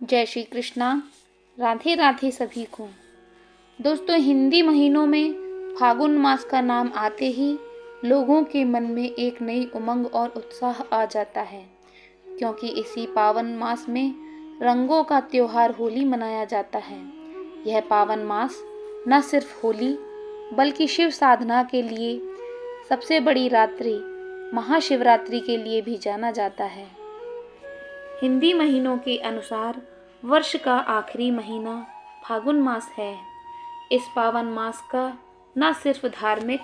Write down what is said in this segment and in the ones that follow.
जय श्री कृष्णा। राधे राधे सभी को। दोस्तों, हिंदी महीनों में फागुन मास का नाम आते ही लोगों के मन में एक नई उमंग और उत्साह आ जाता है, क्योंकि इसी पावन मास में रंगों का त्योहार होली मनाया जाता है। यह पावन मास न सिर्फ होली बल्कि शिव साधना के लिए सबसे बड़ी रात्रि महाशिवरात्रि के लिए भी जाना जाता है। हिंदी महीनों के अनुसार वर्ष का आखिरी महीना फागुन मास है। इस पावन मास का न सिर्फ धार्मिक,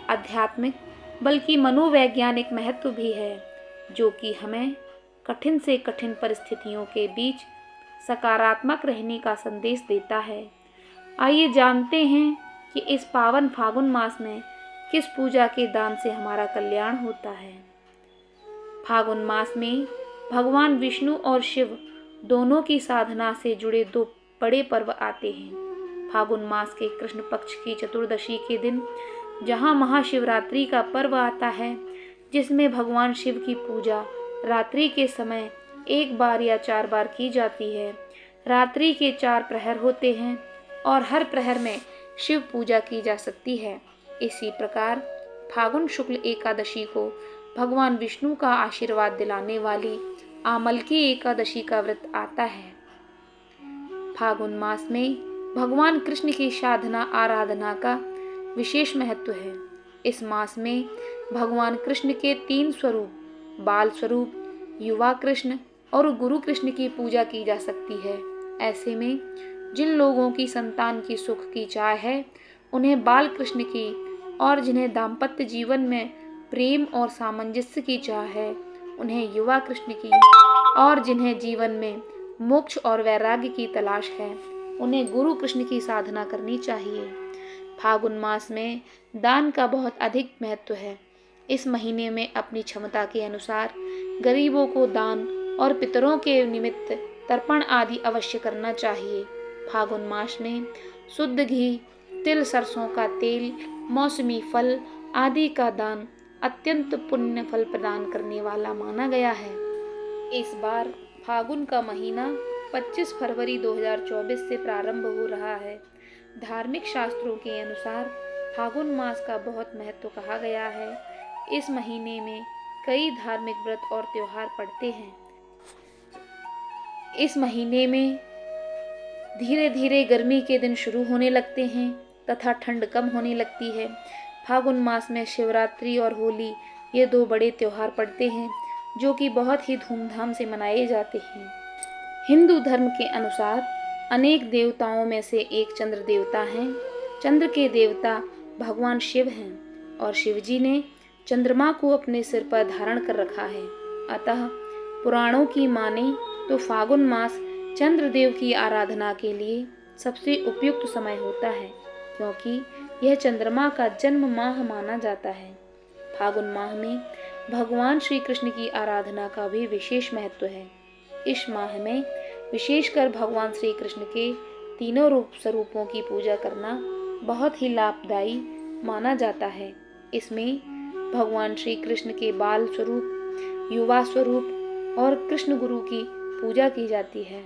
आध्यात्मिक बल्कि मनोवैज्ञानिक महत्व भी है, जो कि हमें कठिन से कठिन परिस्थितियों के बीच सकारात्मक रहने का संदेश देता है। आइए जानते हैं कि इस पावन फागुन मास में किस पूजा के दान से हमारा कल्याण होता है। फागुन मास में भगवान विष्णु और शिव दोनों की साधना से जुड़े दो बड़े पर्व आते हैं। फागुन मास के कृष्ण पक्ष की चतुर्दशी के दिन जहां महाशिवरात्रि का पर्व आता है, जिसमें भगवान शिव की पूजा रात्रि के समय 1 बार या 4 बार की जाती है। रात्रि के 4 प्रहर होते हैं और हर प्रहर में शिव पूजा की जा सकती है। इसी प्रकार फागुन शुक्ल एकादशी को भगवान विष्णु का आशीर्वाद दिलाने वाली आमलकी एकादशी का व्रत आता है। फागुन मास में भगवान कृष्ण की साधना आराधना का विशेष महत्व है। इस मास में भगवान कृष्ण के 3 स्वरूप, बाल स्वरूप, युवा कृष्ण और गुरु कृष्ण की पूजा की जा सकती है। ऐसे में जिन लोगों की संतान की सुख की चाह है, उन्हें बाल कृष्ण की, और जिन्हें दाम्पत्य जीवन में प्रेम और सामंजस्य की चाह है, उन्हें युवा कृष्ण की, और जिन्हें जीवन में मोक्ष और वैराग्य की तलाश है, उन्हें गुरु कृष्ण की साधना करनी चाहिए। फागुन मास में दान का बहुत अधिक महत्व है। इस महीने में अपनी क्षमता के अनुसार गरीबों को दान और पितरों के निमित्त तर्पण आदि अवश्य करना चाहिए। फागुन मास में शुद्ध घी, तिल, सरसों का तेल, मौसमी फल आदि का दान अत्यंत पुण्य फल प्रदान करने वाला माना गया है। इस बार फागुन का महीना 25 फरवरी 2024 से प्रारंभ हो रहा है। धार्मिक शास्त्रों के अनुसार फागुन मास का बहुत महत्व कहा गया है। इस महीने में कई धार्मिक व्रत और त्योहार पड़ते हैं। इस महीने में धीरे धीरे गर्मी के दिन शुरू होने लगते हैं तथा ठंड कम होने लगती है। फागुन मास में शिवरात्रि और होली, ये 2 बड़े त्योहार पड़ते हैं, जो कि बहुत ही धूमधाम से मनाए जाते हैं। हिंदू धर्म के अनुसार अनेक देवताओं में से एक चंद्र देवता हैं। चंद्र के देवता भगवान शिव हैं और शिव जी ने चंद्रमा को अपने सिर पर धारण कर रखा है। अतः पुराणों की माने तो फागुन मास चंद्रदेव की आराधना के लिए सबसे उपयुक्त समय होता है, क्योंकि यह चंद्रमा का जन्म माह माना जाता है। फागुन माह में भगवान श्री कृष्ण की आराधना का भी विशेष महत्व है। इस माह में विशेषकर भगवान श्री कृष्ण के तीनों रूप स्वरूपों की पूजा करना बहुत ही लाभदायी माना जाता है। इसमें भगवान श्री कृष्ण के बाल स्वरूप, युवा स्वरूप और कृष्ण गुरु की पूजा की जाती है।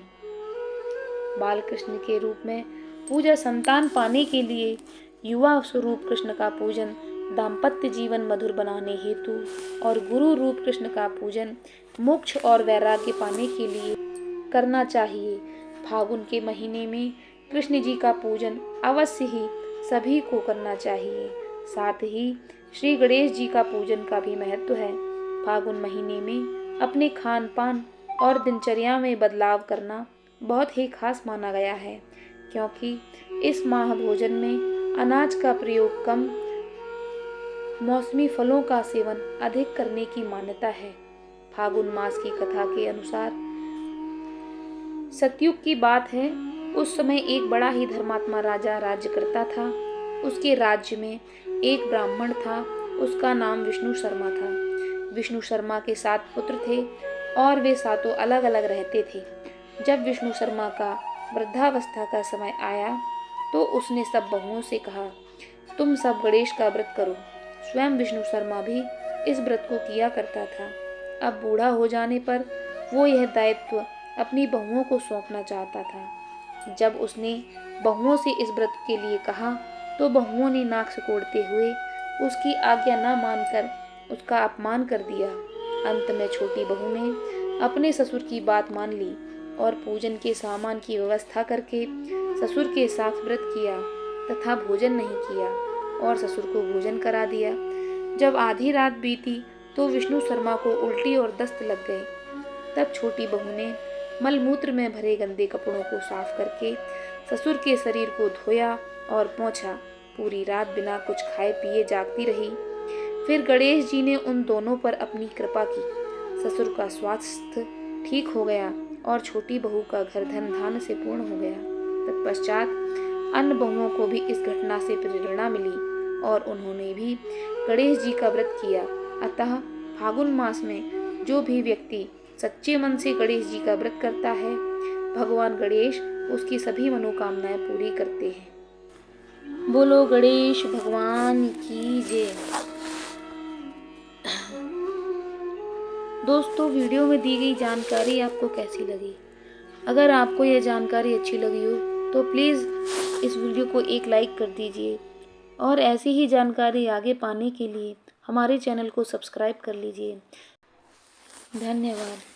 बाल कृष्ण के रूप में पूजा संतान पाने के लिए, युवा स्वरूप कृष्ण का पूजन दाम्पत्य जीवन मधुर बनाने हेतु, और गुरु रूप कृष्ण का पूजन मोक्ष और वैराग्य पाने के लिए करना चाहिए। फागुन के महीने में कृष्ण जी का पूजन अवश्य ही सभी को करना चाहिए। साथ ही श्री गणेश जी का पूजन का भी महत्व है। फागुन महीने में अपने खान पान और दिनचर्या में बदलाव करना बहुत ही खास माना गया है, क्योंकि इस माह भोजन में अनाज का प्रयोग कम, मौसमी फलों का सेवन अधिक करने की मान्यता है। फागुन मास की कथा के अनुसार सतयुग की बात है। उस समय एक बड़ा ही धर्मात्मा राजा राज्य करता था। उसके राज्य में एक ब्राह्मण था, उसका नाम विष्णु शर्मा था। विष्णु शर्मा के 7 पुत्र थे और वे 7 अलग अलग रहते थे। जब विष्णु शर्मा का वृद्धावस्था का समय आया तो उसने सब बहुओं से कहा, तुम सब गणेश का व्रत करो। स्वयं विष्णु शर्मा भी इस व्रत को किया करता था। अब बूढ़ा हो जाने पर वो यह दायित्व अपनी बहुओं को सौंपना चाहता था। जब उसने बहुओं से इस व्रत के लिए कहा तो बहुओं ने नाक सिकोड़ते हुए उसकी आज्ञा न मानकर उसका अपमान कर दिया। अंत में छोटी बहू ने अपने ससुर की बात मान ली और पूजन के सामान की व्यवस्था करके ससुर के साथ व्रत किया तथा भोजन नहीं किया और ससुर को भोजन करा दिया। जब आधी रात बीती तो विष्णु शर्मा को उल्टी और दस्त लग गई। तब छोटी बहू ने मलमूत्र में भरे गंदे कपड़ों को साफ करके ससुर के शरीर को धोया और पोंछा। पूरी रात बिना कुछ खाए पिए जागती रही। फिर गणेश जी ने उन दोनों पर अपनी कृपा की। ससुर का स्वास्थ्य ठीक हो गया और छोटी बहू का घर धन धान्य से पूर्ण हो गया। तत्पश्चात अन्य बहुओं को भी इस घटना से प्रेरणा मिली और उन्होंने भी गणेश जी का व्रत किया। अतः फागुन मास में जो भी व्यक्ति सच्चे मन से गणेश जी का व्रत करता है, भगवान गणेश उसकी सभी मनोकामनाएं पूरी करते हैं। बोलो गणेश भगवान की जय। दोस्तों, वीडियो में दी गई जानकारी आपको कैसी लगी? अगर आपको यह जानकारी अच्छी लगी हो तो प्लीज़ इस वीडियो को एक लाइक कर दीजिए और ऐसी ही जानकारी आगे पाने के लिए हमारे चैनल को सब्सक्राइब कर लीजिए। धन्यवाद।